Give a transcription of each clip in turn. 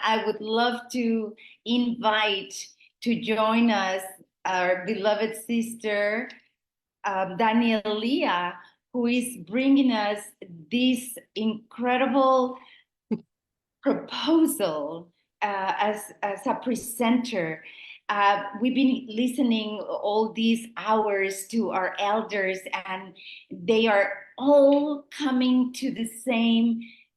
I would love to invite to join us our beloved sister, Danielea, who is bringing us this incredible proposal as a presenter. We've been listening all these hours to our elders, and they are all coming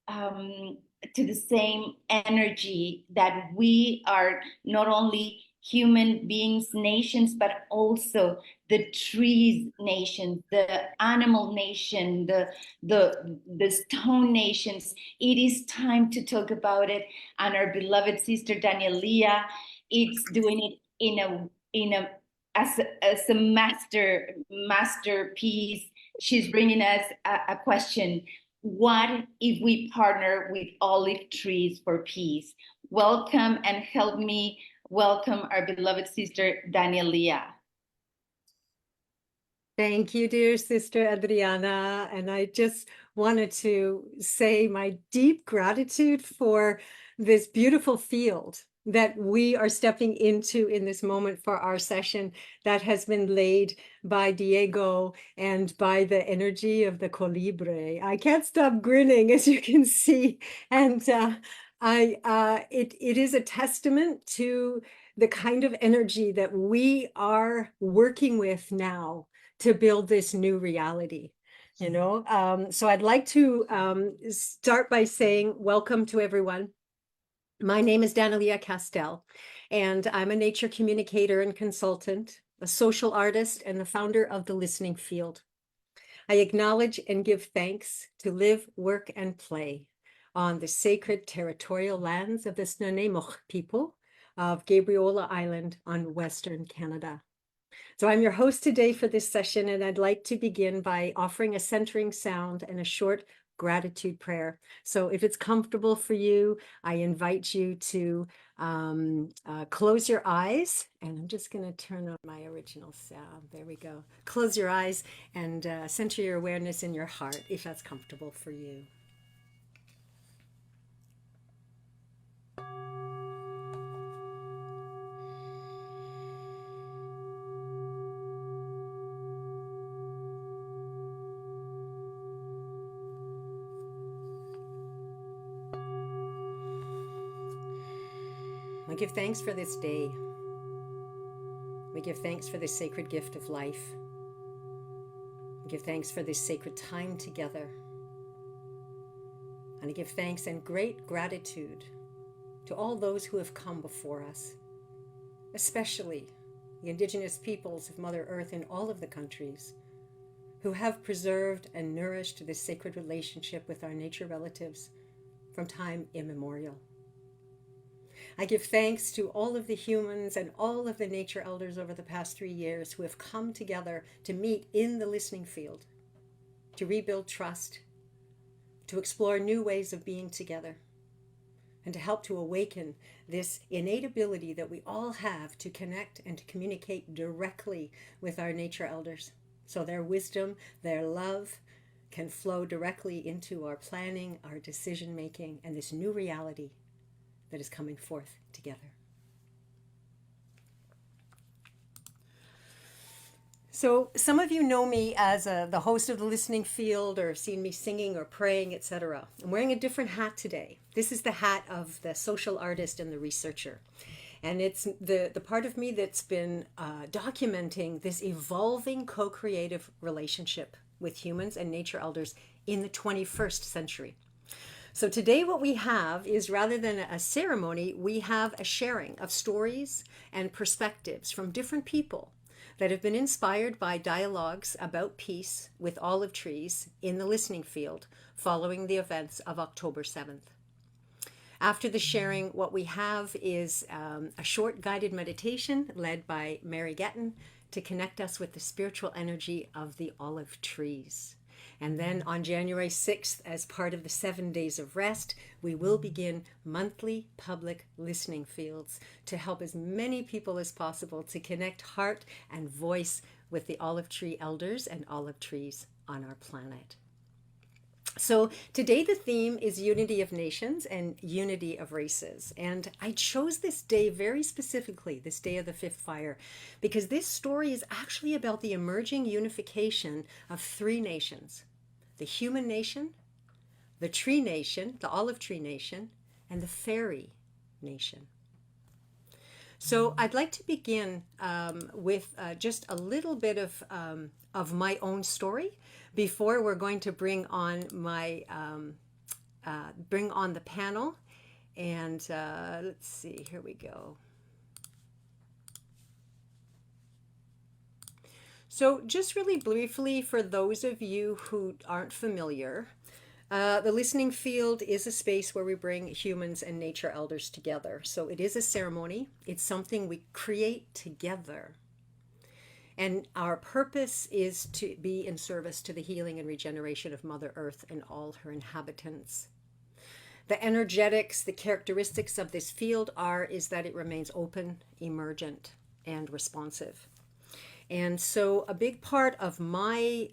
um, to the same energy that we are not only human beings, nations, but also the trees nation, the animal nation, the stone nations. It is time to talk about it, and our beloved sister Danielea, it's doing it in a as a masterpiece. She's bringing us a question: what if we partner with olive trees for peace? Welcome, and help me welcome our beloved sister Danielea. Thank you, dear Sister Adriana. And I just wanted to say my deep gratitude for this beautiful field that we are stepping into in this moment for our session that has been laid by Diego and by the energy of the colibre. I can't stop grinning, as you can see. And it is a testament to the kind of energy that we are working with now to build this new reality, So I'd like to start by saying welcome to everyone. My name is Danielea Castell, and I'm a nature communicator and consultant, a social artist, and the founder of the Listening Field. I acknowledge and give thanks to live, work, and play on the sacred territorial lands of the Snuneymuxw people of Gabriola Island on Western Canada. So I'm your host today for this session, and I'd like to begin by offering a centering sound and a short gratitude prayer. So if it's comfortable for you, I invite you to close your eyes, and I'm just going to turn on my original sound. There we go. Close your eyes and center your awareness in your heart, if that's comfortable for you. We give thanks for this day. We give thanks for this sacred gift of life. We give thanks for this sacred time together. And I give thanks and great gratitude to all those who have come before us, especially the Indigenous peoples of Mother Earth in all of the countries who have preserved and nourished this sacred relationship with our nature relatives from time immemorial. I give thanks to all of the humans and all of the nature elders over the past 3 years who have come together to meet in the listening field, to rebuild trust, to explore new ways of being together, and to help to awaken this innate ability that we all have to connect and to communicate directly with our nature elders, so their wisdom, their love can flow directly into our planning, our decision making, and this new reality that is coming forth together. So some of you know me as the host of the Listening Field, or have seen me singing or praying, etc. I'm wearing a different hat today. This is the hat of the social artist and the researcher. And it's the part of me that's been documenting this evolving co-creative relationship with humans and nature elders in the 21st century. So today what we have is, rather than a ceremony, we have a sharing of stories and perspectives from different people that have been inspired by dialogues about peace with olive trees in the listening field following the events of October 7th. After the sharing, what we have is a short guided meditation led by Mary Getten to connect us with the spiritual energy of the olive trees. And then on January 6th, as part of the 7 days of rest, we will begin monthly public listening fields to help as many people as possible to connect heart and voice with the olive tree elders and olive trees on our planet. So today the theme is unity of nations and unity of races. And I chose this day very specifically, this day of the fifth fire, because this story is actually about the emerging unification of three nations: the human nation, the tree nation, the olive tree nation, and the Faerie nation. So I'd like to begin with just a little bit of my own story before we're going to bring on bring on the panel. And let's see, here we go. So just really briefly, for those of you who aren't familiar, the listening field is a space where we bring humans and nature elders together. So it is a ceremony. It's something we create together. And our purpose is to be in service to the healing and regeneration of Mother Earth and all her inhabitants. The energetics, the characteristics of this field is that it remains open, emergent, and responsive. And so a big part of my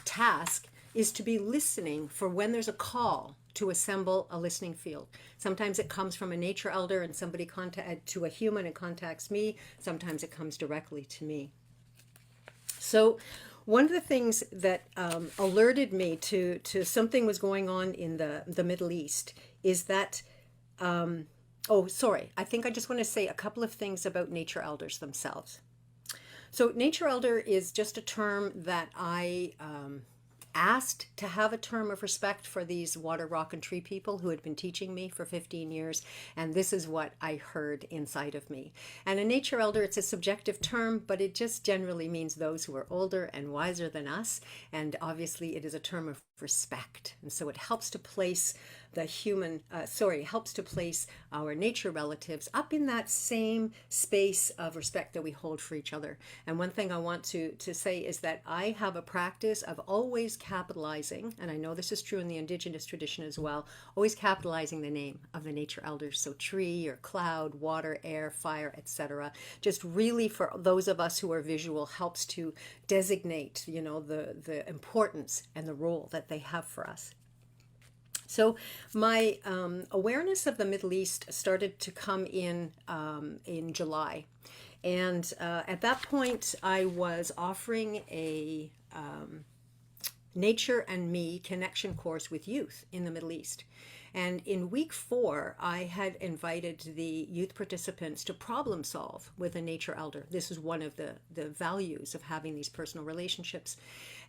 task is to be listening for when there's a call to assemble a listening field. Sometimes it comes from a nature elder and somebody to a human and contacts me. Sometimes it comes directly to me. So one of the things that alerted me to something was going on in the Middle East is that, oh, sorry, I think I just want to say a couple of things about nature elders themselves. So nature elder is just a term that I asked to have a term of respect for these water, rock, and tree people who had been teaching me for 15 years. And this is what I heard inside of me. And a nature elder, it's a subjective term, but it just generally means those who are older and wiser than us. And obviously it is a term of respect. And so it helps to place helps to place our nature relatives up in that same space of respect that we hold for each other. And one thing I want to say is that I have a practice of always capitalizing, and I know this is true in the indigenous tradition as well, always capitalizing the name of the nature elders. So tree or cloud, water, air, fire, etc. Just really, for those of us who are visual, helps to designate, the importance and the role that they have for us. So my awareness of the Middle East started to come in July. And at that point, I was offering a Nature and Me connection course with youth in the Middle East. And in week 4, I had invited the youth participants to problem solve with a nature elder. This is one of the values of having these personal relationships.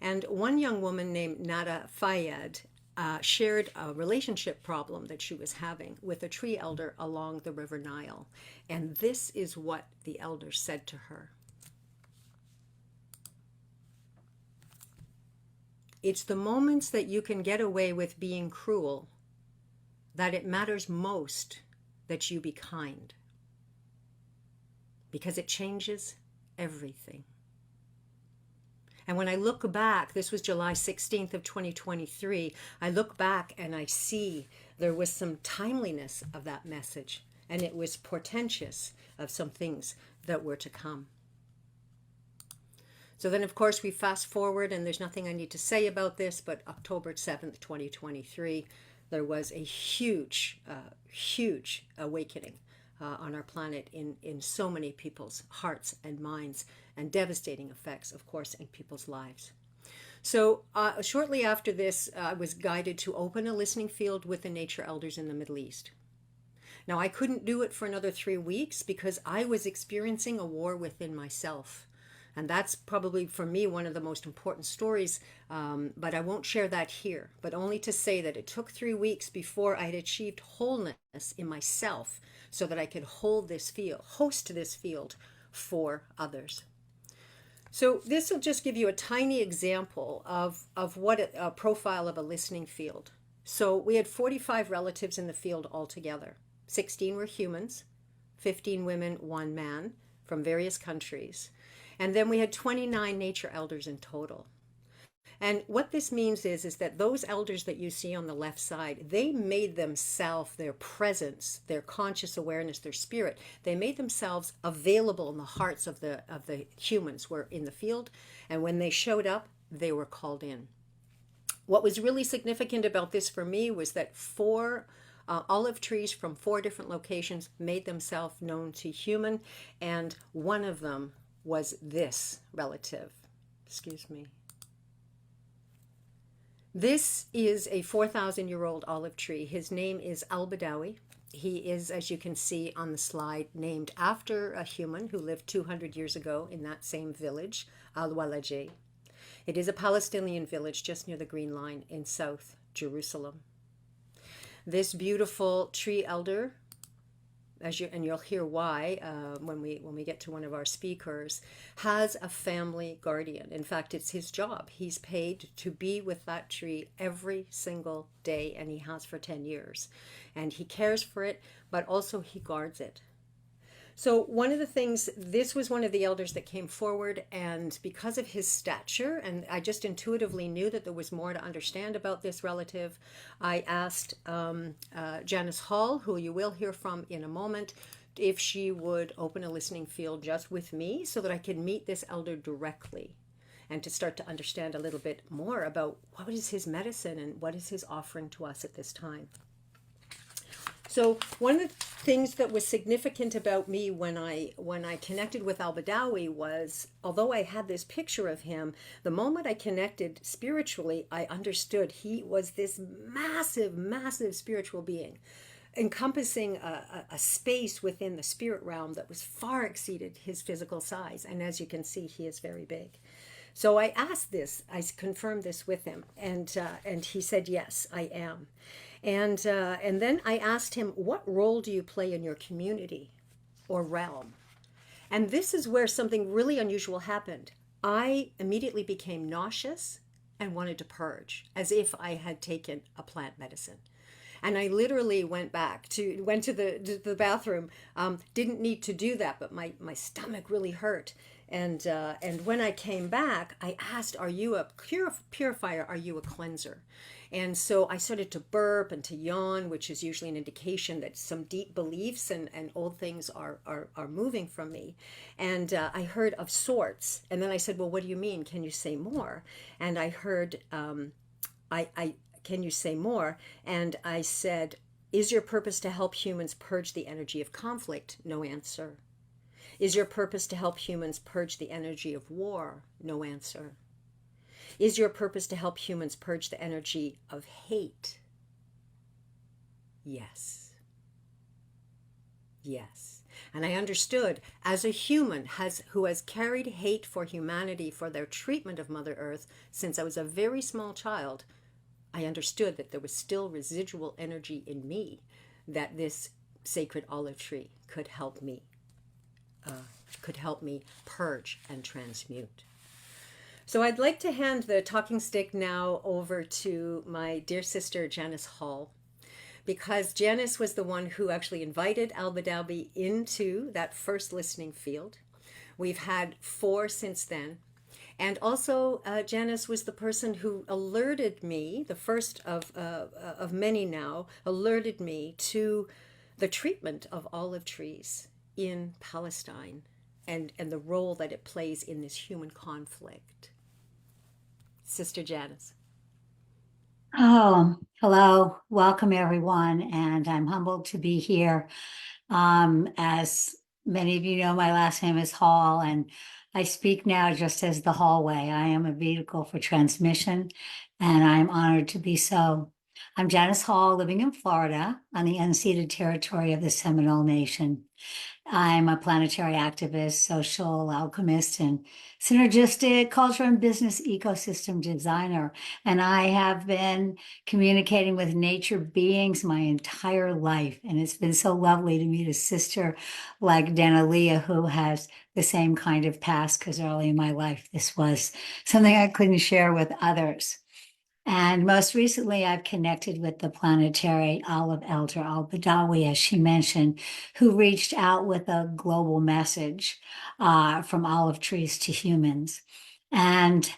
And one young woman named Nada Fayed shared a relationship problem that she was having with a tree elder along the River Nile. And this is what the elder said to her. It's the moments that you can get away with being cruel that it matters most that you be kind, because it changes everything. And when I look back, this was July 16th of 2023, I look back and I see there was some timeliness of that message, and it was portentous of some things that were to come. So then, of course, we fast forward, and there's nothing I need to say about this, but October 7th, 2023, there was a huge awakening on our planet in so many people's hearts and minds, and devastating effects, of course, in people's lives. So shortly after this, I was guided to open a listening field with the nature elders in the Middle East. Now, I couldn't do it for another 3 weeks because I was experiencing a war within myself. And that's probably, for me, one of the most important stories, but I won't share that here, but only to say that it took 3 weeks before I had achieved wholeness in myself so that I could host this field for others. So this will just give you a tiny example of what a profile of a listening field. So we had 45 relatives in the field altogether. 16 were humans, 15 women, 1 man from various countries. And then we had 29 nature elders in total. And what this means is that those elders that you see on the left side, they made themselves, their presence, their conscious awareness, their spirit, they made themselves available in the hearts of the humans who were in the field. And when they showed up, they were called in. What was really significant about this for me was that four olive trees from four different locations made themselves known to human, and one of them was this relative. Excuse me. This is a 4,000-year-old olive tree. His name is al-Badawi. He is, as you can see on the slide, named after a human who lived 200 years ago in that same village, al-Walajeh. It is a Palestinian village just near the Green Line in South Jerusalem. This beautiful tree elder, and you'll hear why when we get to one of our speakers, has a family guardian. In fact, it's his job. He's paid to be with that tree every single day, and he has for 10 years. And he cares for it, but also he guards it. So one of the things, this was one of the elders that came forward, and because of his stature, and I just intuitively knew that there was more to understand about this relative, I asked Janice Hall, who you will hear from in a moment, if she would open a listening field just with me so that I could meet this elder directly and to start to understand a little bit more about what is his medicine and what is his offering to us at this time. So one of the things that was significant about me when I connected with al-Badawi was, although I had this picture of him, the moment I connected spiritually, I understood he was this massive, massive spiritual being, encompassing a space within the spirit realm that was far exceeded his physical size. And as you can see, he is very big. So I asked this, I confirmed this with him, and he said, yes, I am. And then I asked him, what role do you play in your community or realm? And this is where something really unusual happened. I immediately became nauseous and wanted to purge, as if I had taken a plant medicine. And I literally went to the bathroom, didn't need to do that, but my stomach really hurt. And when I came back, I asked, are you a purifier? Are you a cleanser? And so I started to burp and to yawn, which is usually an indication that some deep beliefs and old things are moving from me. And I heard of sorts. And then I said, well, what do you mean? Can you say more? And I heard, can you say more? And I said, is your purpose to help humans purge the energy of conflict? No answer. Is your purpose to help humans purge the energy of war? No answer. Is your purpose to help humans purge the energy of hate? Yes. Yes. And I understood, as a human who has carried hate for humanity for their treatment of Mother Earth since I was a very small child, I understood that there was still residual energy in me that this sacred olive tree could help me purge and transmute. So I'd like to hand the talking stick now over to my dear sister, Janice Hall, because Janice was the one who actually invited al-Badawi into that first listening field. We've had 4 since then. And also, Janice was the person who alerted me, the first of many now, alerted me to the treatment of olive trees in Palestine and the role that it plays in this human conflict. Sister Janice. Oh, hello. Welcome, everyone. And I'm humbled to be here. As many of you know, my last name is Hall, and I speak now just as the hallway. I am a vehicle for transmission, and I'm honored to be so. I'm Janice Hall, living in Florida on the unceded territory of the Seminole Nation. I'm a planetary activist, social alchemist, and synergistic culture and business ecosystem designer. And I have been communicating with nature beings my entire life. And it's been so lovely to meet a sister like Danielea, who has the same kind of past, because early in my life, this was something I couldn't share with others. And most recently, I've connected with the planetary olive elder al-Badawi, as she mentioned, who reached out with a global message from olive trees to humans. And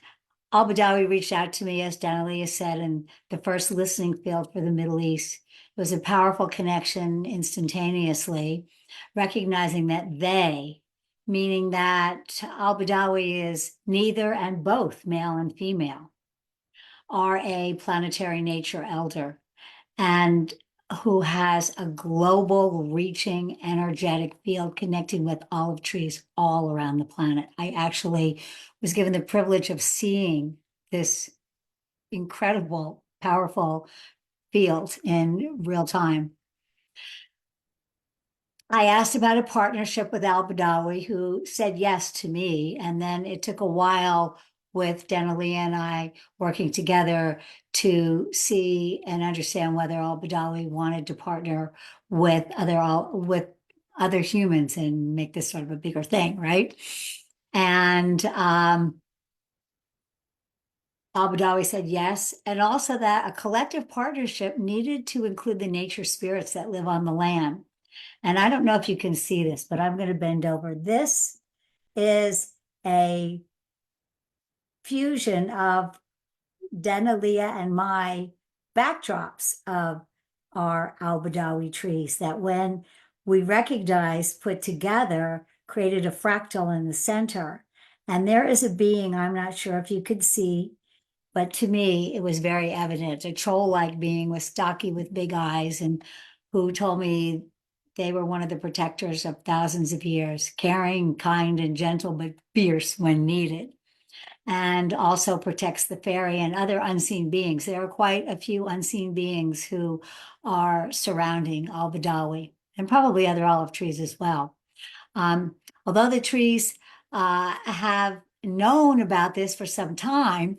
al-Badawi reached out to me, as Danielea said, in the first listening field for the Middle East. It was a powerful connection instantaneously, recognizing that they, meaning that al-Badawi is neither and both male and female, are a planetary nature elder and who has a global reaching energetic field connecting with olive trees all around the planet. I actually was given the privilege of seeing this incredible, powerful field in real time. I asked about a partnership with Al Badawi, who said yes to me. And then it took a while with Danielea and I working together to see and understand whether Al Badawi wanted to partner with other humans and make this sort of a bigger thing, right? And Al Badawi said yes, and also that a collective partnership needed to include the nature spirits that live on the land. And I don't know if you can see this, but I'm going to bend over. This is a fusion of Danielea and my backdrops of our al-Badawi trees that when we recognized, put together, created a fractal in the center. And there is a being, I'm not sure if you could see, but to me, it was very evident, a troll-like being with stocky with big eyes and who told me they were one of the protectors of thousands of years, caring, kind, and gentle, but fierce when needed, and also protects the Faerie and other unseen beings. There are quite a few unseen beings who are surrounding al-Badawi and probably other olive trees as well. Although the trees have known about this for some time,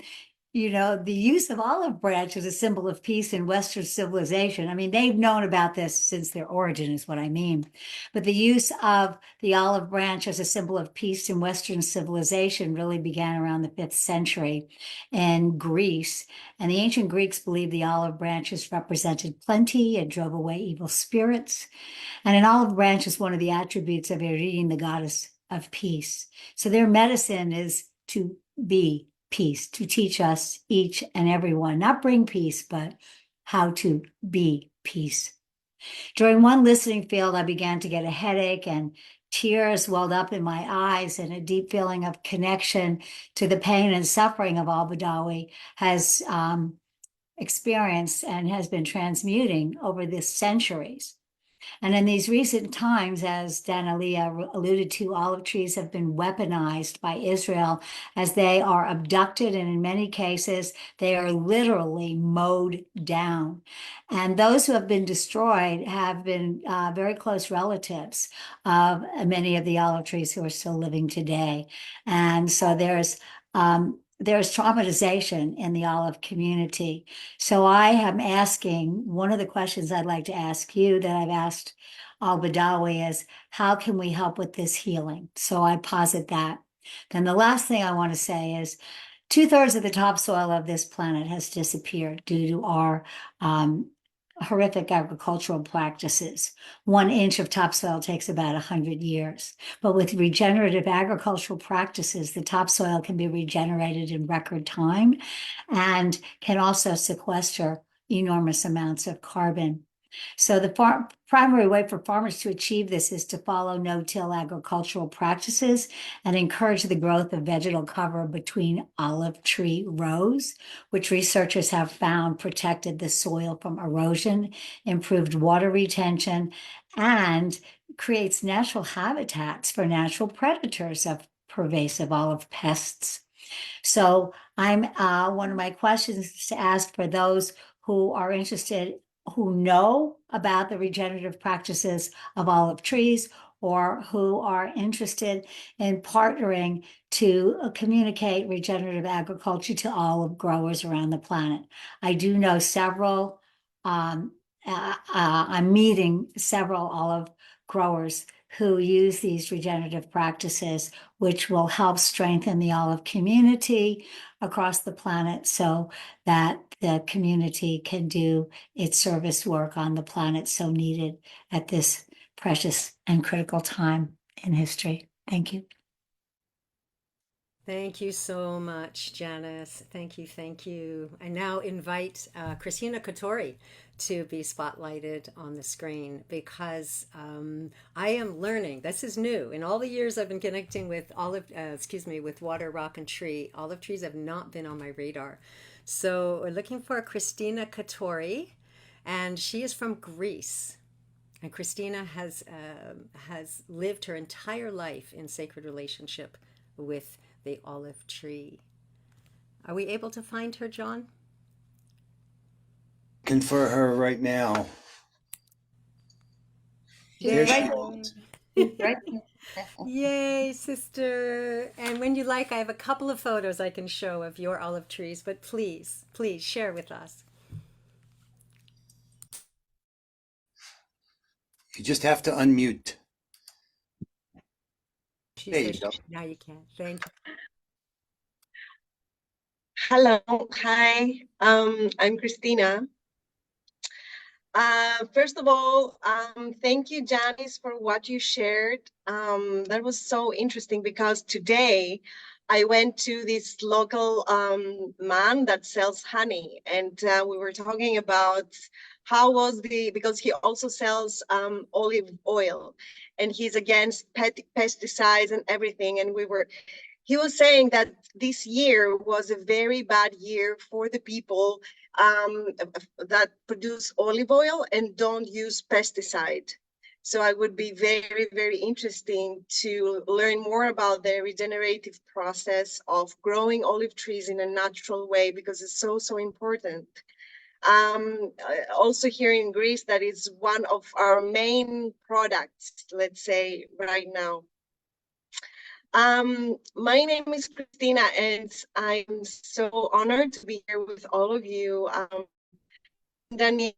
you know, the use of olive branch as a symbol of peace in Western civilization. I mean, they've known about this since their origin is what I mean. But the use of the olive branch as a symbol of peace in Western civilization really began around the 5th century in Greece. And the ancient Greeks believed the olive branches represented plenty and drove away evil spirits. And an olive branch is one of the attributes of Faerie, the goddess of peace. So their medicine is to be peace, to teach us each and every one, not bring peace, but how to be peace. During one listening field, I began to get a headache and tears welled up in my eyes, and a deep feeling of connection to the pain and suffering of al-Badawi has experienced and has been transmuting over the centuries. And in these recent times, as Danielea alluded to, olive trees have been weaponized by Israel as they are abducted, and in many cases, they are literally mowed down. And those who have been destroyed have been very close relatives of many of the olive trees who are still living today. And so there's traumatization in the olive community. So I am asking, one of the questions I'd like to ask you that I've asked al-Badawi is, how can we help with this healing? So I posit that. Then the last thing I want to say is 2/3 of the topsoil of this planet has disappeared due to our horrific agricultural practices. 1 inch of topsoil takes about 100 years. But with regenerative agricultural practices, the topsoil can be regenerated in record time and can also sequester enormous amounts of carbon. So the primary way for farmers to achieve this is to follow no-till agricultural practices and encourage the growth of vegetal cover between olive tree rows, which researchers have found protected the soil from erosion, improved water retention, and creates natural habitats for natural predators of pervasive olive pests. So one of my questions is to ask for those who are interested, who know about the regenerative practices of olive trees, or who are interested in partnering to communicate regenerative agriculture to olive growers around the planet. I do know several, I'm meeting several olive growers who use these regenerative practices, which will help strengthen the olive community across the planet so that the community can do its service work on the planet so needed at this precious and critical time in history. Thank you. Thank you so much, Janice. Thank you, thank you. I now invite Christina Kottori to be spotlighted on the screen because I am learning. This is new. In all the years I've been connecting with with water, rock, and tree, olive trees have not been on my radar. So we're looking for Christina Kottori, and she is from Greece. And Christina has lived her entire life in sacred relationship with the olive tree. Are we able to find her, John? Looking for her right now. She's There she right. is. She's right. Yay, sister. And when you like, I have a couple of photos I can show of your olive trees, but please, please share with us. You just have to unmute. She There you says go. now you can. Thank you. Hello, hi, I'm Christina. First of all, thank you, Janice, for what you shared. That was so interesting because today I went to this local man that sells honey, and we were talking about how was because he also sells olive oil, and he's against pesticides and everything, and he was saying that this year was a very bad year for the people that produce olive oil and don't use pesticide. So I would be very, very interesting to learn more about the regenerative process of growing olive trees in a natural way, because it's so, so important. Also here in Greece, that is one of our main products, let's say, right now. My name is Christina, and I'm so honored to be here with all of you. Danielea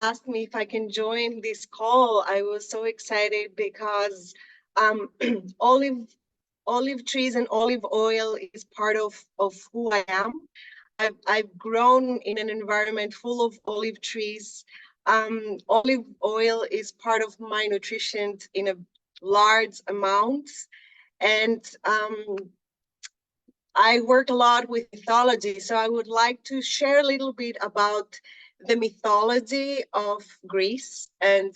asked me if I can join this call. I was so excited because olive trees and olive oil is part of who I am. I've grown in an environment full of olive trees. Olive oil is part of my nutrition in a large amount. And I work a lot with mythology, so I would like to share a little bit about the mythology of Greece and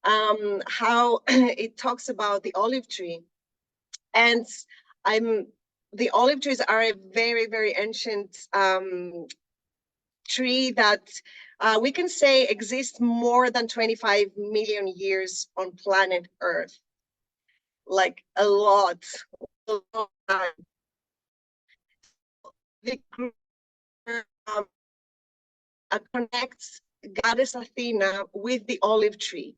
how it talks about the olive tree. And the olive trees are a very, very ancient tree that we can say exists more than 25 million years on planet Earth. Like a lot of time. The group connects goddess Athena with the olive tree.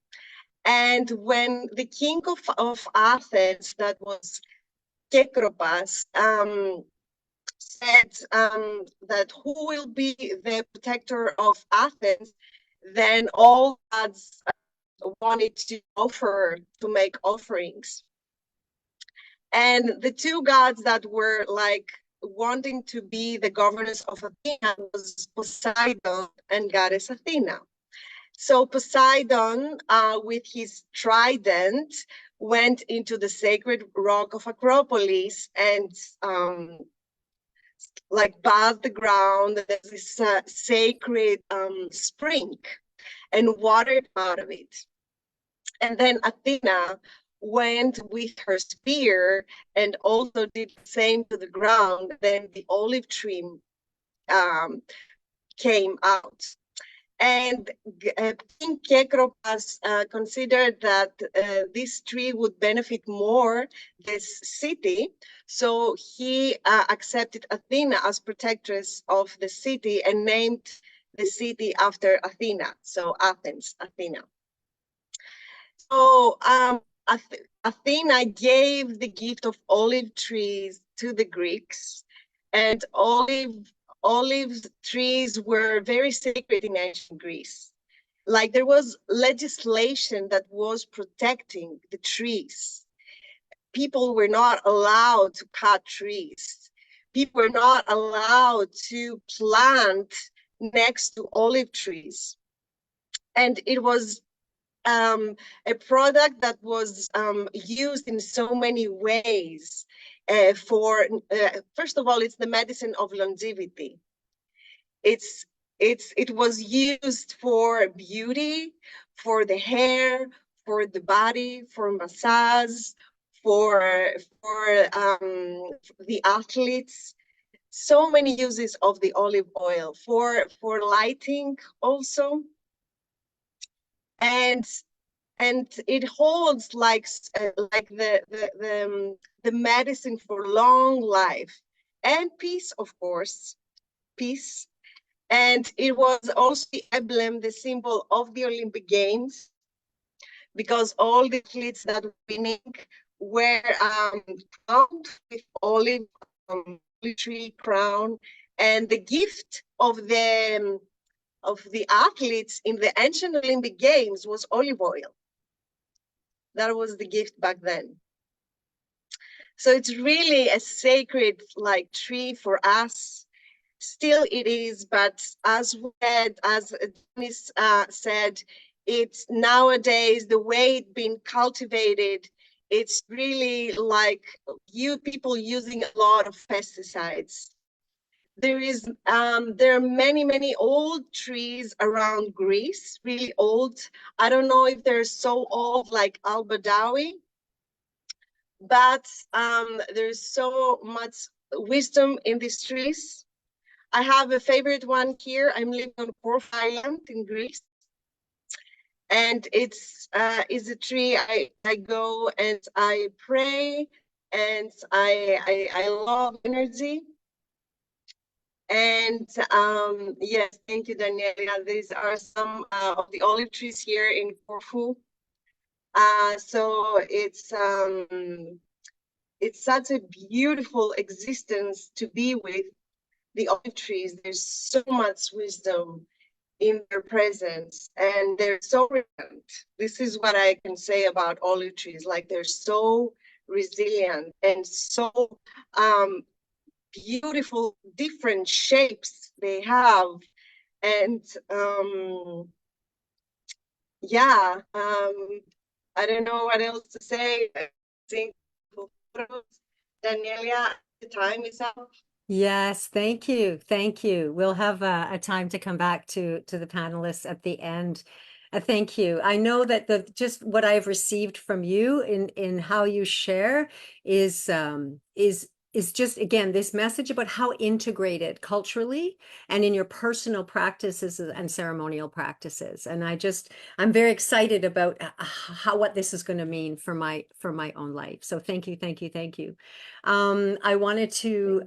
And when the king of Athens, that was Kekropas, said that who will be the protector of Athens, then all gods wanted to make offerings. And the two gods that were like wanting to be the governors of Athena was Poseidon and goddess Athena. So Poseidon, with his trident, went into the sacred rock of Acropolis and like bathed the ground. There's this sacred spring and watered out of it. And then Athena went with her spear and also did the same to the ground. Then the olive tree came out. And King Kekropas considered that this tree would benefit more this city. So he accepted Athena as protectress of the city and named the city after Athena. So Athens, Athena. So Athena gave the gift of olive trees to the Greeks, and olive trees were very sacred in ancient Greece. Like there was legislation that was protecting the trees. People were not allowed to cut trees. People were not allowed to plant next to olive trees. And it was a product that was used in so many ways. First of all, it's the medicine of longevity. It was used for beauty, for the hair, for the body, for massage, for the athletes. so many uses of the olive oil for lighting also, and it holds like the medicine for long life and peace, of course, peace. And it was also the emblem, the symbol of the Olympic Games, because all the athletes that were winning were crowned with olive tree crown, and the gift of the athletes in the ancient Olympic Games was olive oil. That was the gift back then. So it's really a sacred like tree for us. Still it is, but as Janice said, it's nowadays the way it's been cultivated, it's really like people using a lot of pesticides. There are many old trees around Greece, really old. I don't know if they're so old like Al-Badawi, but there's so much wisdom in these trees. I have a favorite one here. I'm living on Corfu Island in Greece, and it's a tree I go and I pray, and I love energy. And yes, thank you, Danielea. These are some of the olive trees here in Corfu. So it's such a beautiful existence to be with the olive trees. There's so much wisdom in their presence, and they're so resilient. This is what I can say about olive trees. Like, they're so resilient and so beautiful, different shapes they have. And yeah, I don't know what else to say. I think Danielea, the time is up. Yes, thank you. Thank you. We'll have a time to come back to the panelists at the end. Thank you. I know that just what I've received from you in how you share is just, again, this message about how integrated culturally and in your personal practices and ceremonial practices. And I'm very excited about what this is going to mean for my own life. So thank you, thank you, thank you. I wanted to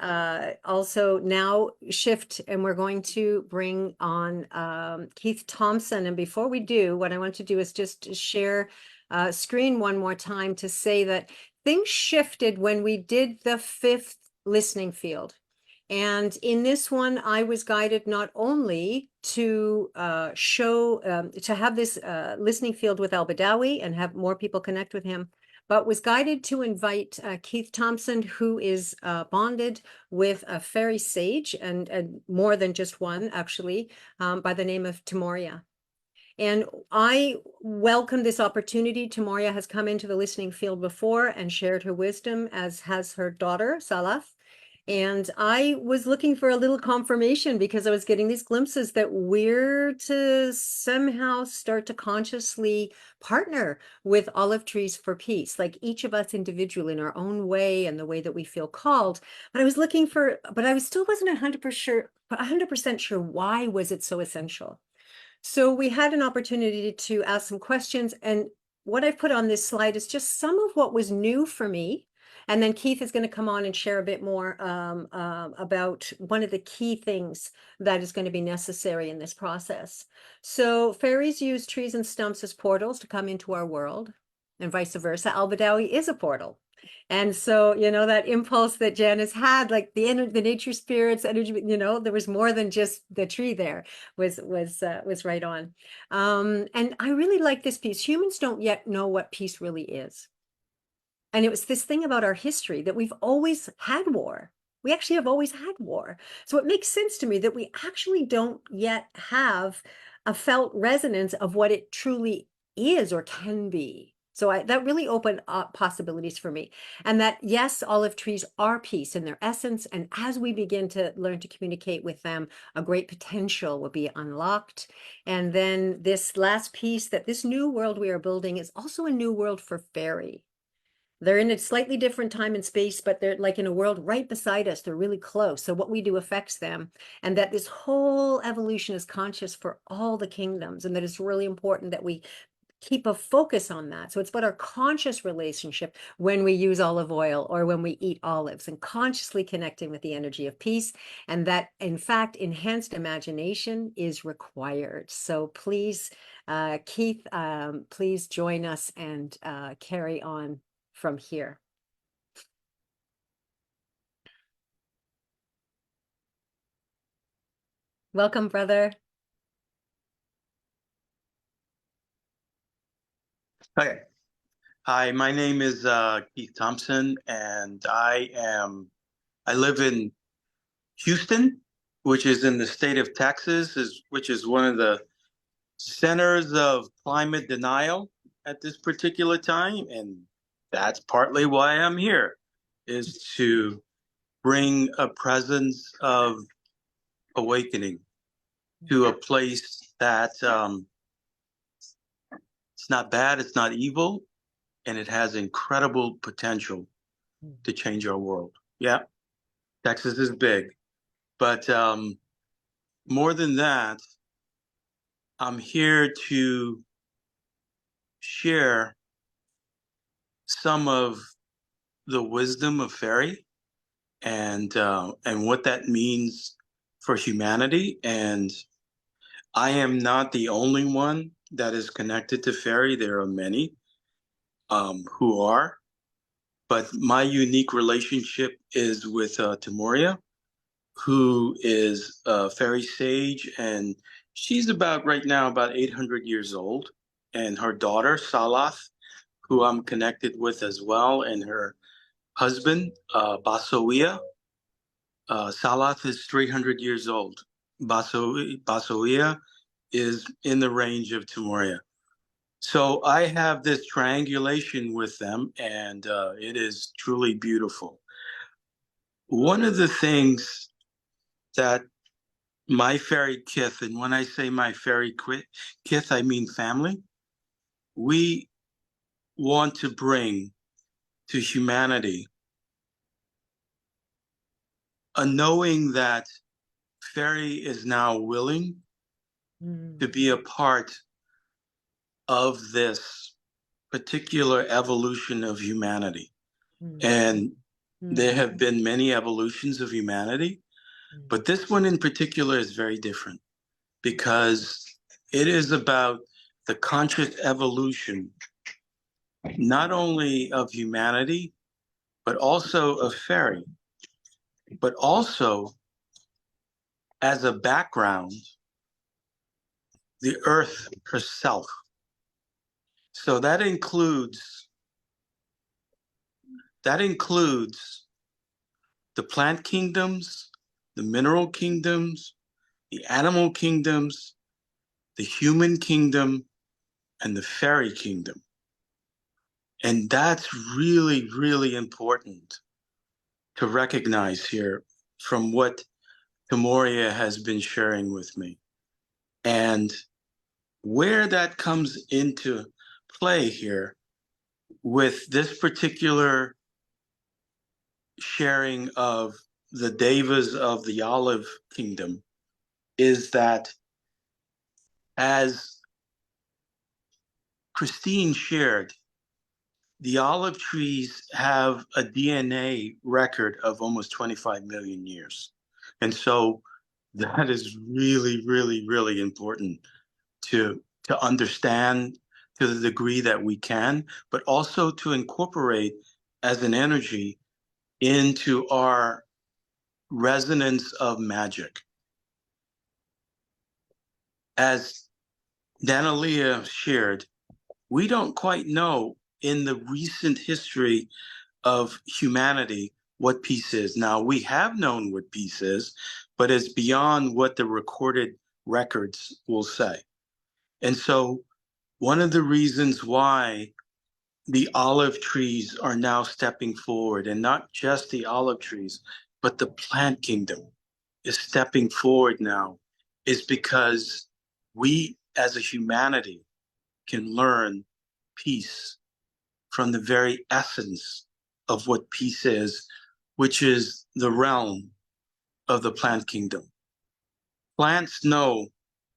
also now shift, and we're going to bring on Keith Thompson. And before we do, what I want to do is just share screen one more time to say that things shifted when we did the 5th listening field. And in this one, I was guided not only to to have this listening field with Al-Badawi and have more people connect with him, but was guided to invite Keith Thompson, who is bonded with a Faerie sage, and more than just one, actually, by the name of Timoria. And I welcome this opportunity. Timoria has come into the listening field before and shared her wisdom, as has her daughter, Salaf. And I was looking for a little confirmation because I was getting these glimpses that we're to somehow start to consciously partner with olive trees for peace, like each of us individually in our own way and the way that we feel called. But I was looking for, but I still wasn't 100% sure why was it so essential. So we had an opportunity to ask some questions, and what I've put on this slide is just some of what was new for me. And then Keith is going to come on and share a bit more about one of the key things that is going to be necessary in this process. So fairies use trees and stumps as portals to come into our world, and vice versa. Al-Badawi is a portal. And so, that impulse that Janice had, like the nature spirits, energy, there was more than just the tree there, was right on. And I really like this piece. Humans don't yet know what peace really is. And it was this thing about our history that we've always had war. We actually have always had war. So it makes sense to me that we actually don't yet have a felt resonance of what it truly is or can be. So that really opened up possibilities for me. And that, yes, olive trees are peace in their essence. And as we begin to learn to communicate with them, a great potential will be unlocked. And then this last piece, that this new world we are building is also a new world for Faerie. They're in a slightly different time and space, but they're like in a world right beside us. They're really close. So what we do affects them. And that this whole evolution is conscious for all the kingdoms. And that it's really important that we keep a focus on that. So it's about our conscious relationship when we use olive oil or when we eat olives, and consciously connecting with the energy of peace. And that, in fact, enhanced imagination is required. So please, Keith, please join us and carry on from here. Welcome, brother. Okay. Hi, my name is Keith Thompson, and I live in Houston, which is in the state of Texas, which is one of the centers of climate denial at this particular time. And that's partly why I'm here, is to bring a presence of awakening to a place that it's not bad, it's not evil, and it has incredible potential to change our world. Yeah, Texas is big, but more than that, I'm here to share some of the wisdom of Faerie and what that means for humanity. And I am not the only one that is connected to Faerie. There are many who are, but my unique relationship is with Timoria, who is a Faerie sage, and she's right now about 800 years old, and her daughter Salath, who I'm connected with as well, and her husband Basoia. Salath is 300 years old. Basoia is in the range of Timoria. So I have this triangulation with them, and it is truly beautiful. One of the things that my Faerie kith, and when I say my Faerie kith, I mean family, we want to bring to humanity a knowing that Faerie is now willing to be a part of this particular evolution of humanity. And there have been many evolutions of humanity, but this one in particular is very different because it is about the conscious evolution, not only of humanity, but also of Faerie, but also as a background, the earth herself. So that includes the plant kingdoms, the mineral kingdoms, the animal kingdoms, the human kingdom, and the Faerie kingdom. And that's really, really important to recognize here from what Timoria has been sharing with me. And where that comes into play here with this particular sharing of the devas of the olive kingdom is that, as Christine shared, the olive trees have a DNA record of almost 25 million years. And so that is really, really, really important to understand to the degree that we can, but also to incorporate as an energy into our resonance of magic. As Danielea shared, we don't quite know in the recent history of humanity what peace is. Now, we have known what peace is, but it's beyond what the recorded records will say. And so one of the reasons why the olive trees are now stepping forward, and not just the olive trees, but the plant kingdom is stepping forward now, is because we as a humanity can learn peace from the very essence of what peace is, which is the realm of the plant kingdom. Plants know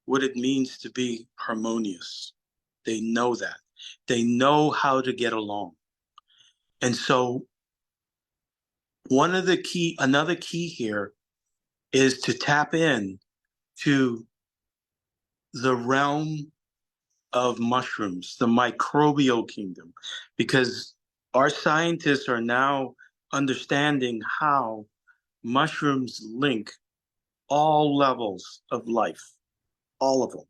what it means to be harmonious. They know that. They know how to get along. And so another key here is to tap in to the realm of mushrooms, the microbial kingdom, because our scientists are now understanding how mushrooms link all levels of life, all of them.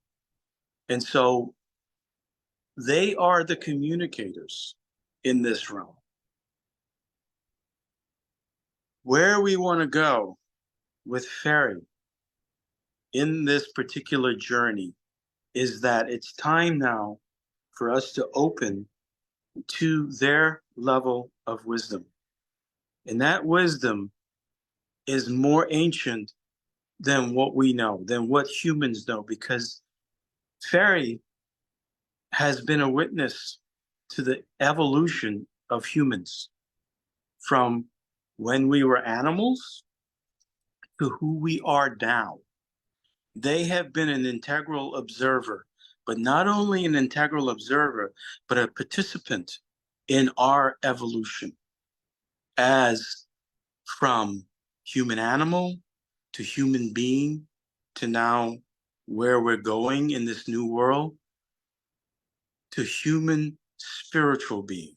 And so they are the communicators in this realm. Where we want to go with Faerie in this particular journey is that it's time now for us to open to their level of wisdom. And that wisdom is more ancient than what we know, than what humans know, because Faerie has been a witness to the evolution of humans from when we were animals to who we are now. They have been an integral observer, but not only an integral observer, but a participant in our evolution as from human animal to human being to now where we're going in this new world to human spiritual being.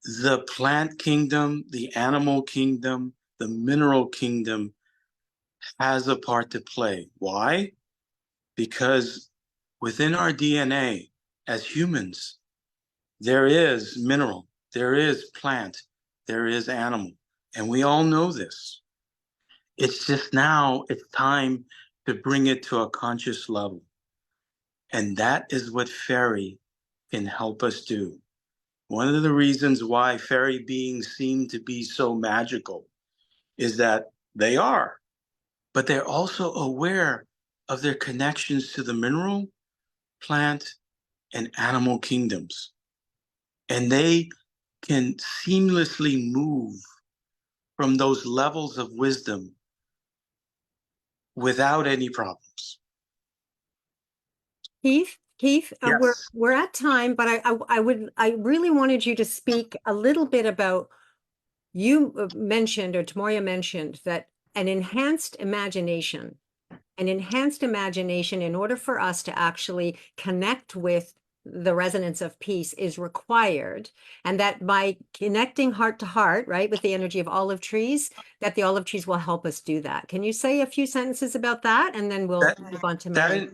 The plant kingdom, the animal kingdom, the mineral kingdom has a part to play. Why? Because within our DNA as humans, there is mineral, there is plant, there is animal, and we all know this. It's just now it's time to bring it to a conscious level. And that is what Faerie can help us do. One of the reasons why Faerie beings seem to be so magical is that they are, but they're also aware of their connections to the mineral, plant, and animal kingdoms. And they can seamlessly move from those levels of wisdom without any problems. Keith, Yes. we're at time, but I really wanted you to speak a little bit about, you mentioned, or Tamoya mentioned, that an enhanced imagination in order for us to actually connect with the resonance of peace is required, and that by connecting heart to heart, right, with the energy of olive trees, that the olive trees will help us do that. Can you say a few sentences about that, and then we'll move on to Mary?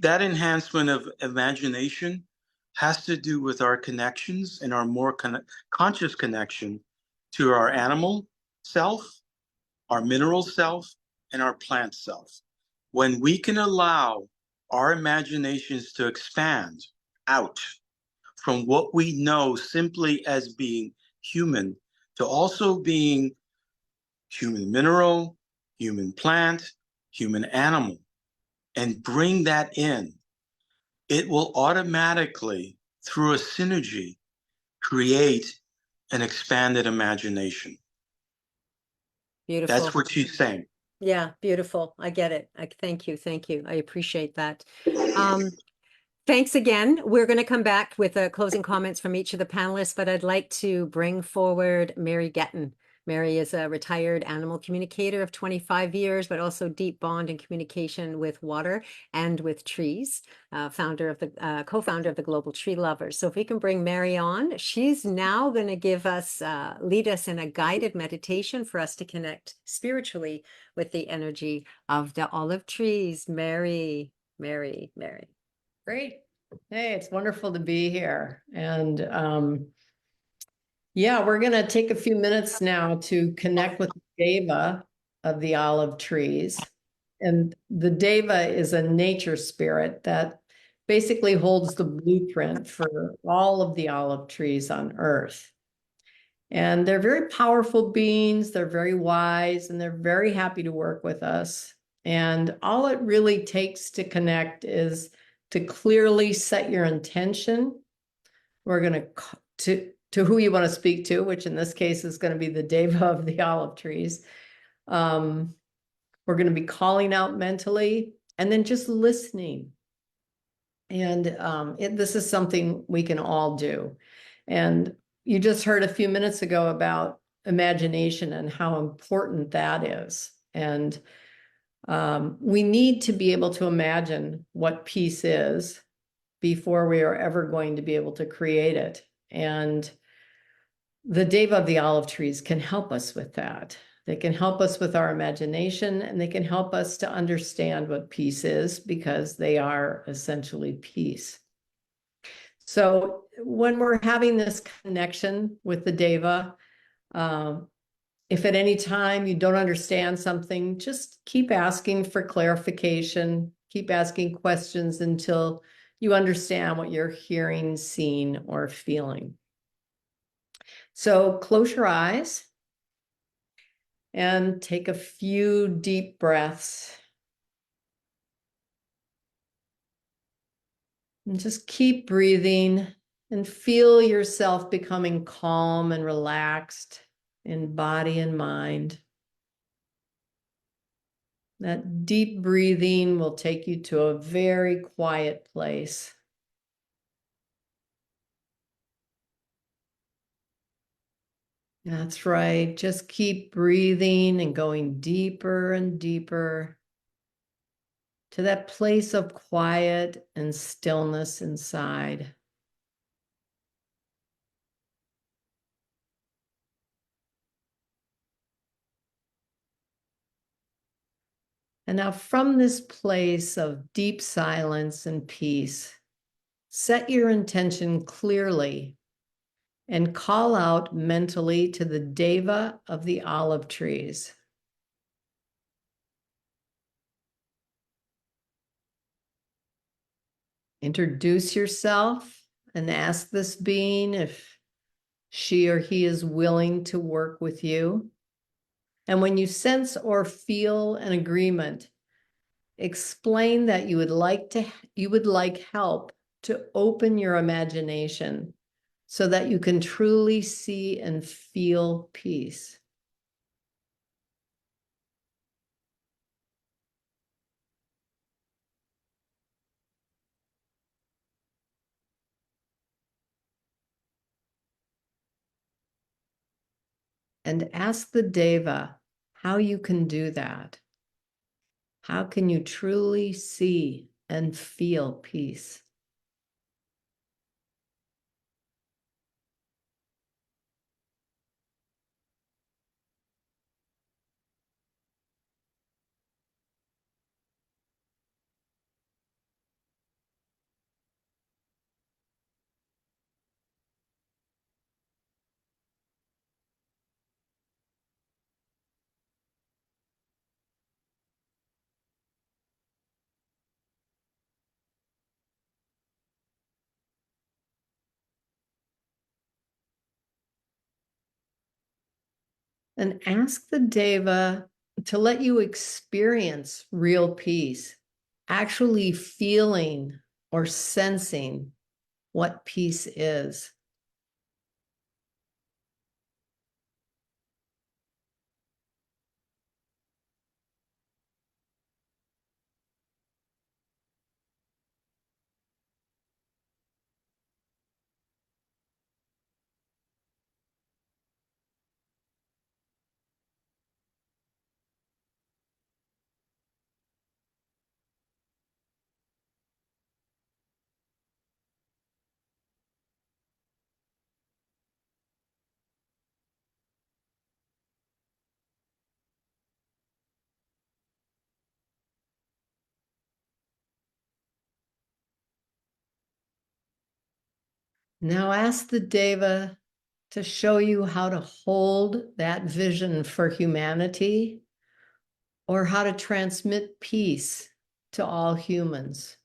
That enhancement of imagination has to do with our connections and our more conscious connection to our animal self, our mineral self, and our plant self. When we can allow our imaginations to expand out from what we know simply as being human to also being human mineral, human plant, human animal, and bring that in, it will automatically, through a synergy, create an expanded imagination. Beautiful. That's what she's saying. Yeah, beautiful. I get it. Thank you. Thank you. I appreciate that. Thanks again. We're going to come back with closing comments from each of the panelists, but I'd like to bring forward Mary Getten. Mary is a retired animal communicator of 25 years, but also deep bond and communication with water and with trees, co-founder of the Global Tree Lovers. So if we can bring Mary on, she's now going to give us, lead us in a guided meditation for us to connect spiritually with the energy of the olive trees. Mary. Great. Hey, it's wonderful to be here. And yeah, we're going to take a few minutes now to connect with the Deva of the olive trees. And the Deva is a nature spirit that basically holds the blueprint for all of the olive trees on Earth. And they're very powerful beings. They're very wise, and they're very happy to work with us. And all it really takes to connect is to clearly set your intention We're going to who you want to speak to, which in this case is going to be the deva of the olive trees. We're going to be calling out mentally and then just listening. And this is something we can all do. And you just heard a few minutes ago about imagination and how important that is. And we need to be able to imagine what peace is before we are ever going to be able to create it. And the deva of the olive trees can help us with that. They can help us with our imagination, and they can help us to understand what peace is, because they are essentially peace. So when we're having this connection with the deva, if at any time you don't understand something, just keep asking for clarification, keep asking questions until you understand what you're hearing, seeing, or feeling. So close your eyes and take a few deep breaths. And just keep breathing and feel yourself becoming calm and relaxed in body and mind. That deep breathing will take you to a very quiet place. That's right. Just keep breathing and going deeper and deeper to that place of quiet and stillness inside. And now, from this place of deep silence and peace, set your intention clearly and call out mentally to the deva of the olive trees. Introduce yourself and ask this being if she or he is willing to work with you. And when you sense or feel an agreement, explain that you would like help to open your imagination so that you can truly see and feel peace. And ask the deva how you can do that. How can you truly see and feel peace? And ask the deva to let you experience real peace, actually feeling or sensing what peace is. Now ask the deva to show you how to hold that vision for humanity, or how to transmit peace to all humans.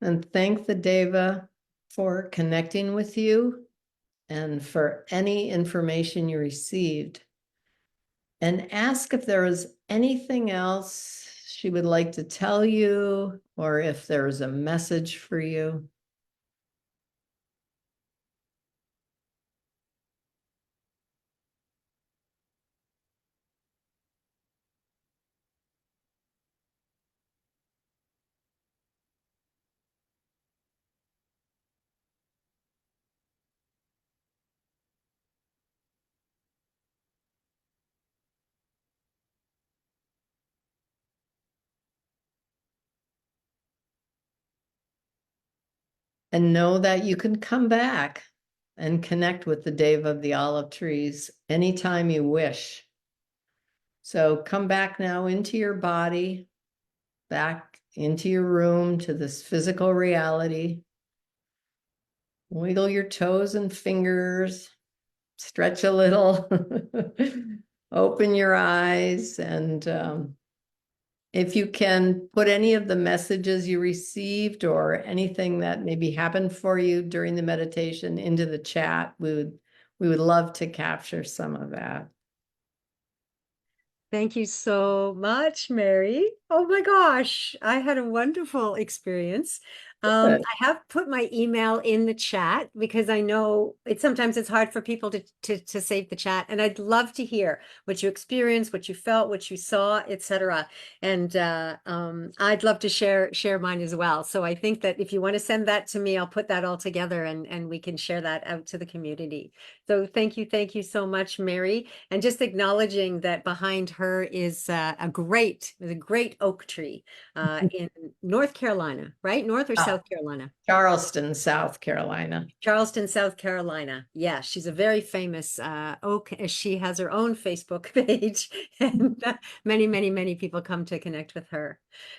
And thank the Deva for connecting with you and for any information you received. And ask if there is anything else she would like to tell you, or if there is a message for you. And know that you can come back and connect with the Deva of the olive trees anytime you wish. So come back now into your body, back into your room, to this physical reality. Wiggle your toes and fingers, stretch a little, open your eyes, and if you can put any of the messages you received or anything that maybe happened for you during the meditation into the chat, we would love to capture some of that. Thank you so much, Mary. Oh my gosh, I had a wonderful experience. I have put my email in the chat because I know sometimes it's hard for people to save the chat, and I'd love to hear what you experienced, what you felt, what you saw, etc. And I'd love to share mine as well. So I think that if you want to send that to me, I'll put that all together and we can share that out to the community. So thank you so much, Mary. And just acknowledging that behind her is a great oak tree in North Carolina, right? North or South Carolina? Charleston, South Carolina. Charleston, South Carolina. Yeah, she's a very famous oak. She has her own Facebook page, and many people come to connect with her.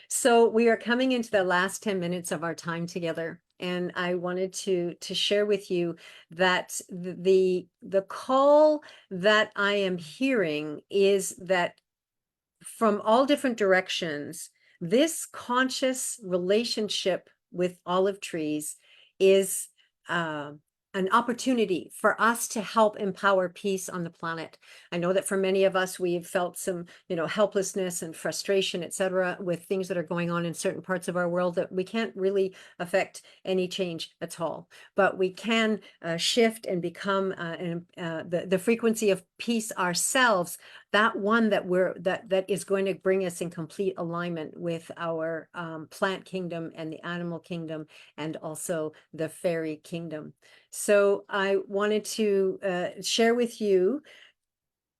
So we are coming into the last 10 minutes of our time together, and I wanted to share with you that the call that I am hearing is that from all different directions, this conscious relationship with olive trees is an opportunity for us to help empower peace on the planet. I know that for many of us, we've felt some, helplessness and frustration, etc., with things that are going on in certain parts of our world that we can't really affect any change at all. But we can shift and become the frequency of peace ourselves, that one that is going to bring us in complete alignment with our plant kingdom and the animal kingdom, and also the fairy kingdom. So I wanted to share with you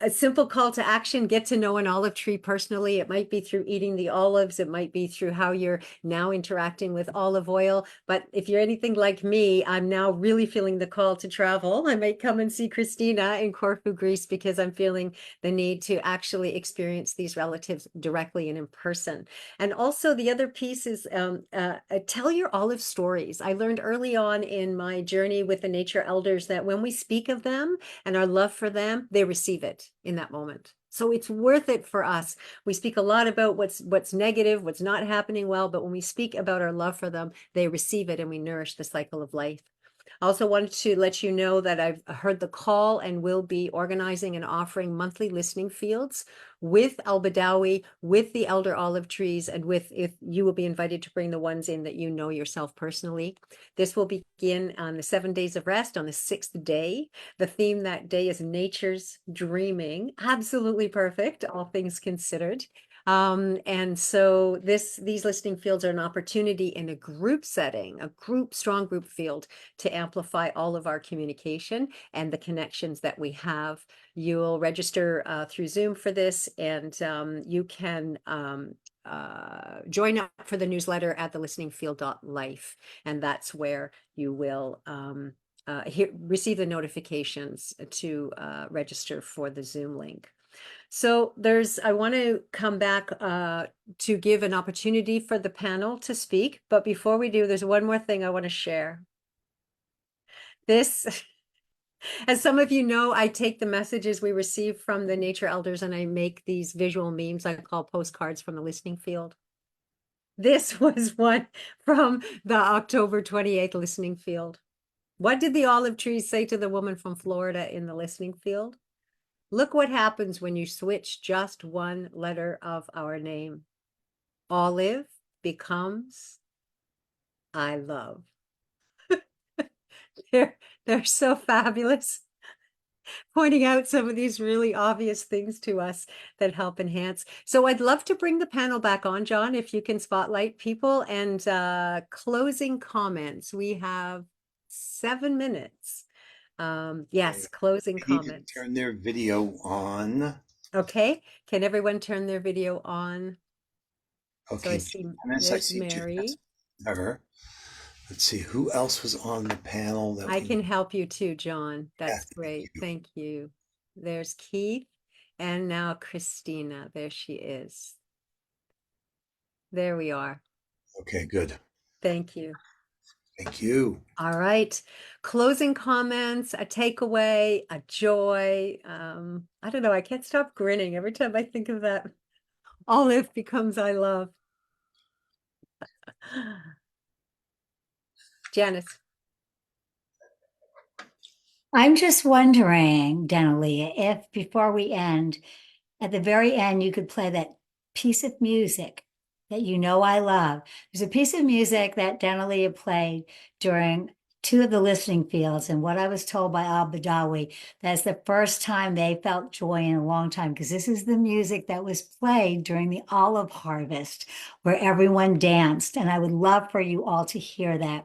a simple call to action. Get to know an olive tree personally. It might be through eating the olives. It might be through how you're now interacting with olive oil. But if you're anything like me, I'm now really feeling the call to travel. I might come and see Christina in Corfu, Greece, because I'm feeling the need to actually experience these relatives directly and in person. And also the other piece is tell your olive stories. I learned early on in my journey with the nature elders that when we speak of them and our love for them, they receive it in that moment. So it's worth it for us. We speak a lot about what's negative, what's not happening well, but when we speak about our love for them, they receive it, and we nourish the cycle of life. I also wanted to let you know that I've heard the call and will be organizing and offering monthly listening fields with Al-Badawi, with the elder olive trees, and if you will be invited to bring the ones in that you know yourself personally. This will begin on the 7 days of rest on the 6th day. The theme that day is nature's dreaming. Absolutely perfect, all things considered. And so these listening fields are an opportunity in a group setting, strong group field, to amplify all of our communication and the connections that we have. You'll register through Zoom for this, and you can join up for the newsletter at thelisteningfield.life, and that's where you will receive the notifications to register for the Zoom link. So I want to come back to give an opportunity for the panel to speak. But before we do, there's one more thing I want to share. This, as some of you know, I take the messages we receive from the nature elders and I make these visual memes I call postcards from the listening field. This was one from the October 28th listening field. What did the olive trees say to the woman from Florida in the listening field? Look what happens when you switch just one letter of our name. Olive becomes I love. They're so fabulous, pointing out some of these really obvious things to us that help enhance. So I'd love to bring the panel back on, John, if you can spotlight people, and closing comments. We have 7 minutes. Yes, closing They need to comments. turn their video on. Okay, can everyone turn their video on? So I Okay, see Janice, I there's see Janice. Mary. Her. Let's see who else was on the panel that I we can help you too, John. That's thank great. you. Thank you. There's Keith and now Christina. There she is. There we are. Okay, good. Thank you. Thank you. All right. Closing comments, a takeaway, a joy. I don't know. I can't stop grinning every time I think of that. Olive becomes I love. Janice. I'm just wondering, Danielea, if before we end, at the very end, you could play that piece of music that you know I love. There's a piece of music that Danielea played during 2 of the listening fields, and what I was told by Al Badawi, that's the first time they felt joy in a long time, because this is the music that was played during the olive harvest, where everyone danced, and I would love for you all to hear that.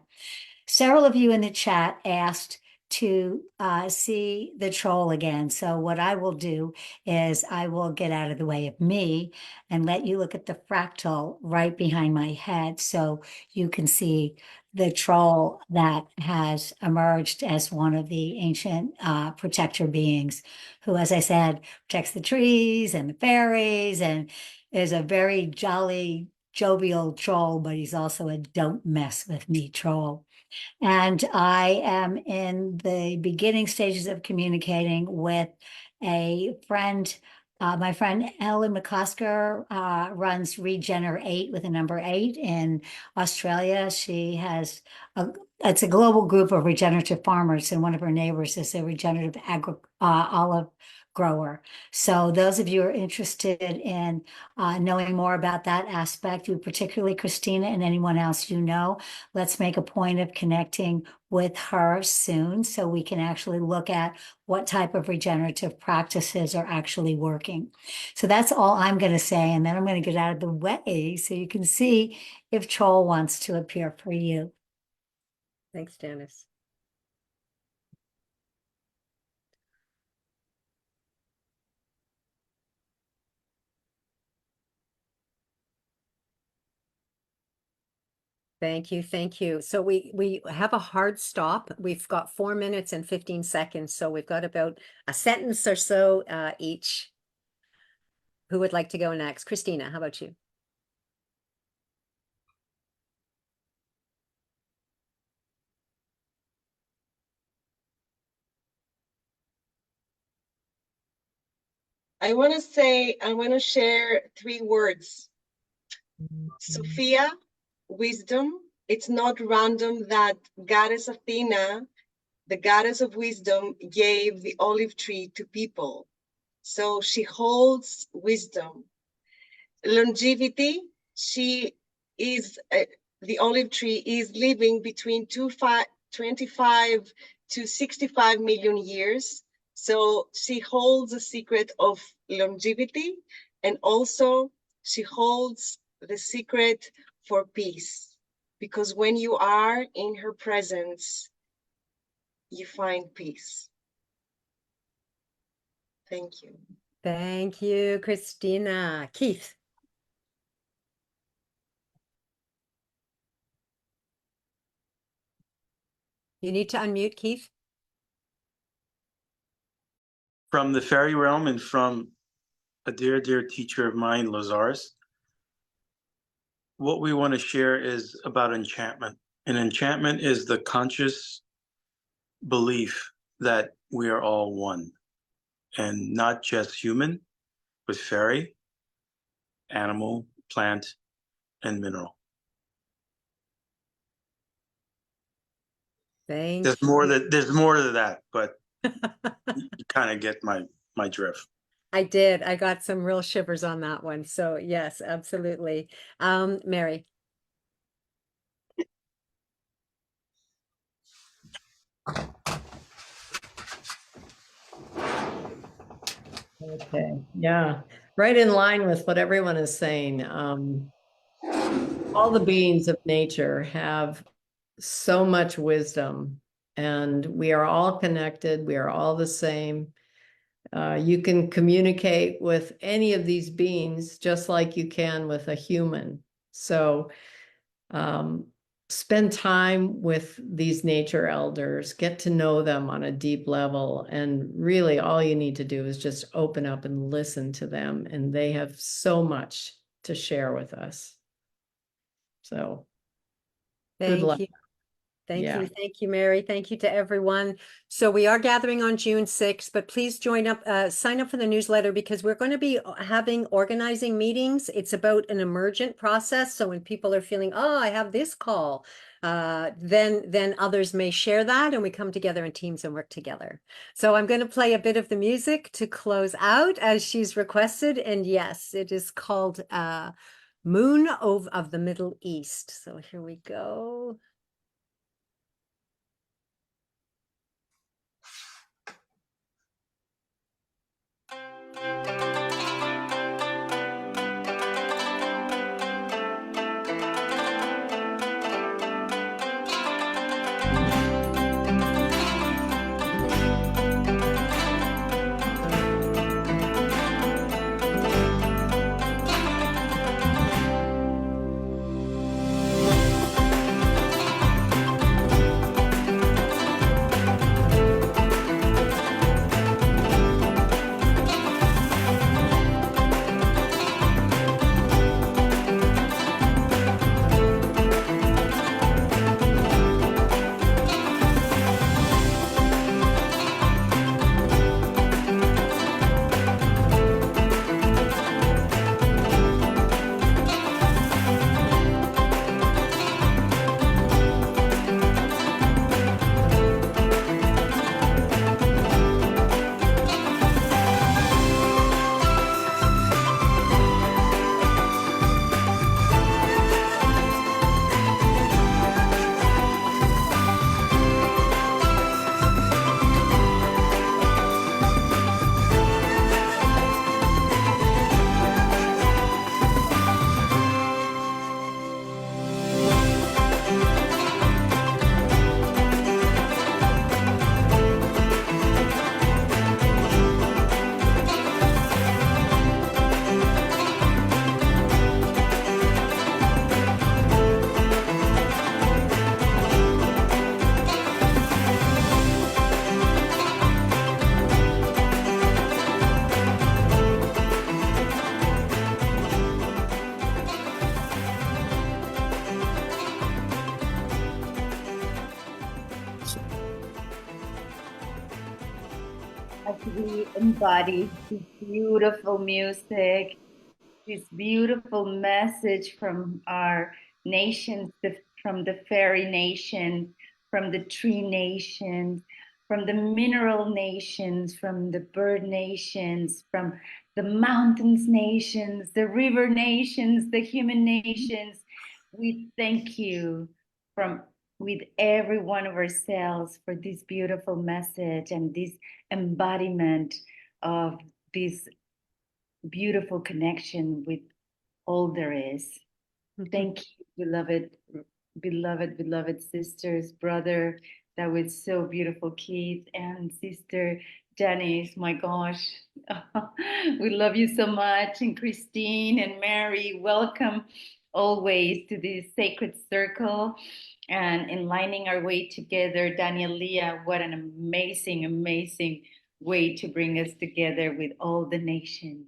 Several of you in the chat asked to see the troll again. So what I will do is I will get out of the way of me and let you look at the fractal right behind my head so you can see the troll that has emerged as one of the ancient protector beings who, as I said, protects the trees and the fairies and is a very jolly, jovial troll, but he's also a don't mess with me troll. And I am in the beginning stages of communicating with a friend. My friend Ellen McCosker runs Regener8 with a number 8 in Australia. She has it's a global group of regenerative farmers, and one of her neighbors is a regenerative olive grower. So those of you who are interested in knowing more about that aspect, you particularly Christina and anyone else you know, let's make a point of connecting with her soon so we can actually look at what type of regenerative practices are actually working. So that's all I'm going to say, and then I'm going to get out of the way so you can see if Troll wants to appear for you. Thanks, Janice. Thank you. Thank you. So we have a hard stop. We've got 4 minutes and 15 seconds. So we've got about a sentence or so each. Who would like to go next? Christina, how about you? I want to share 3 words. Sophia, wisdom. It's not random that Goddess Athena, the goddess of wisdom, gave the olive tree to people. So she holds wisdom. Longevity, she is, the olive tree is living between 25 to 65 million years. So she holds the secret of longevity, and also she holds the secret for peace. Because when you are in her presence, you find peace. Thank you. Thank you, Christina. Keith. You need to unmute, Keith. From the fairy realm and from a dear, dear teacher of mine, Lazarus, what we want to share is about enchantment. And enchantment is the conscious belief that we are all one, and not just human, but fairy, animal, plant, and mineral. Thank There's you. there's more to that, but you kind of get my drift. I did. I got some real shivers on that one. So yes, absolutely. Mary. Okay, yeah, right in line with what everyone is saying. All the beings of nature have so much wisdom, and we are all connected. We are all the same. You can communicate with any of these beings just like you can with a human. So spend time with these nature elders, get to know them on a deep level. And really all you need to do is just open up and listen to them. And they have so much to share with us. So good luck. Thank you. Thank Yeah. you. Thank you, Mary. Thank you to everyone. So we are gathering on June 6th, but please join up, sign up for the newsletter because we're going to be having organizing meetings. It's about an emergent process. So when people are feeling, oh, I have this call, then others may share that and we come together in teams and work together. So I'm going to play a bit of the music to close out as she's requested. And yes, it is called Moon of the Middle East. So here we go. As we embody this beautiful music, this beautiful message from our nations, from the Faerie nation, from the tree nations, from the mineral nations, from the bird nations, from the mountains nations, the river nations, the human nations. We thank you from with every one of ourselves for this beautiful message and this embodiment of this beautiful connection with all there is. Thank you, beloved sisters, brother. That was so beautiful, Keith, and sister Janice. My gosh, we love you so much. And Christine and Mary, welcome always to this sacred circle and in lining our way together. Danielea, what an amazing way to bring us together with all the nations.